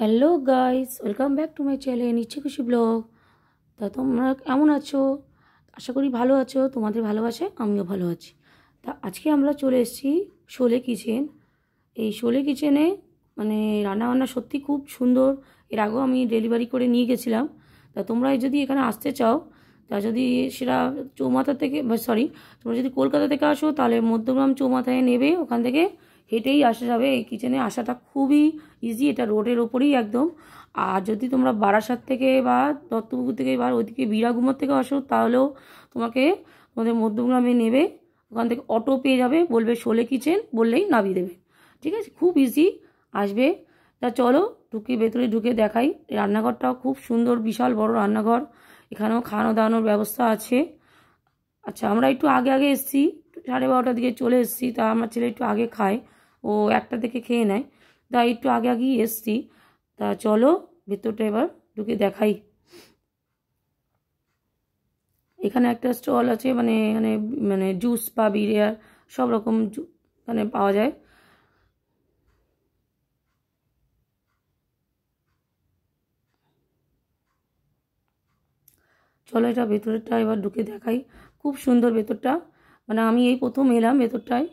Hello guys, welcome back to my channel ইচ্ছে খুশি blog. তা তোমরা কেমন আছো? আশা করি ভালো আছো। তোমাদের ভালোবাসে আমিও ভালো আছি। তা আজকে আমরা চলে এসেছি শোলে কিচেন। এই শোলে কিচেনে মানে রান্নাবান্না সত্যি খুব সুন্দর। এর আগেও আমি ডেলিভারি করে নিয়ে গেছিলাম। তা তোমরা যদি এখানে আসতে চাও, তা যদি সেটা চৌমাথা থেকে সরি, তোমরা যদি কলকাতা থেকে আসো তাহলে মধ্যগ্রাম চৌমাথায় নেবে, ওখান থেকে হেঁটেই আসা যাবে। এই কিচেনে আসাটা খুবই ইজি, এটা রোডের ওপরেই একদম। আর যদি তোমরা বারাসাত থেকে বা দত্তপুকুর থেকে বা ওইদিকে বিরাগুমোর থেকে আসো তাহলেও তোমাদের মধ্যগ্রামে নেবে, ওখান থেকে অটো পেয়ে যাবে, বলবে শোলে কিচেন বললেই নামিয়ে দেবে। ঠিক আছে, খুব ইজি আসবে। তা চলো ভেতরে ঢুকে দেখাই। রান্নাঘরটাও খুব সুন্দর, বিশাল বড় রান্নাঘর। এখানেও খাওয়ানো দাওয়ানোর ব্যবস্থা আছে। আচ্ছা, আমরা একটু আগে আগে এসেছি, 12:30টার দিকে চলে এসেছি। তা আমার ছেলে একটু আগে খায়, ও 1টা থেকে খেয়ে নেয়, তাই একটু আগে আগেই এসেছি। তা চলো ভেতরটা এবার ঢুকে দেখাই। এখানে একটা স্টল আছে, মানে মানে মানে জুস বা বিয়ার সব রকম এখানে পাওয়া যায়। চলো এটা ভেতরটা এবার ঢুকে দেখাই। খুব সুন্দর ভেতরটা, মানে আমি এই প্রথম এলাম ভেতরটায়।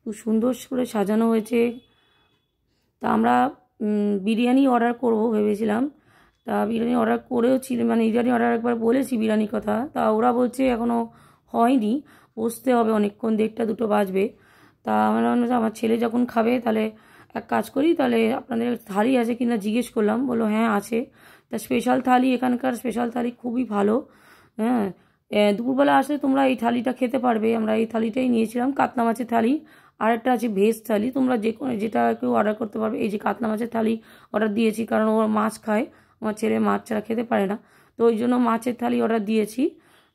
খুব সুন্দর করে সাজানো হয়েছে। তা আমরা বিরিয়ানি অর্ডার করব ভেবেছিলাম। তা বিরিয়ানি অর্ডার করেও ছিল, মানে বিরিয়ানি অর্ডার একবার বলেছি বিরিয়ানির কথা, তা ওরা বলছে এখনও হয়নি, বসতে হবে অনেকক্ষণ, 1টা 2টো বাজবে। তা আমরা ভাবলাম যে আমার ছেলে যখন খাবে তাহলে এক কাজ করি, তাহলে আপনাদের থালি আছে কিনা জিজ্ঞেস করলাম, বললো হ্যাঁ আছে। তা স্পেশাল থালি, এখানকার স্পেশাল থালি খুবই ভালো। হ্যাঁ, দুপুরবেলা আসলে তোমরা এই থালিটা খেতে পারবে। আমরা এই থালিটাই নিয়েছিলাম, কাতলা মাছের থালি। আর একটা আছে ভেজ থালি, তোমরা যে কোনো যেটা কেউ অর্ডার করতে পারবে। এই যে কাতলা মাছের থালি অর্ডার দিয়েছি, কারণ ও মাছ খায়, আমার ছেলে মাছ ছাড়া খেতে পারে না, তো ওই জন্য মাছের থালি অর্ডার দিয়েছি।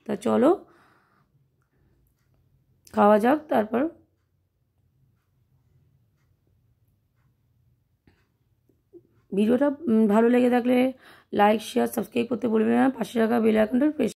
তা চলো খাওয়া যাক। তারপর ভিডিওটা ভালো লেগে থাকলে লাইক শেয়ার সাবস্ক্রাইব করতে বলবে না, পাশে থাকা বেল আইকনটা প্রেস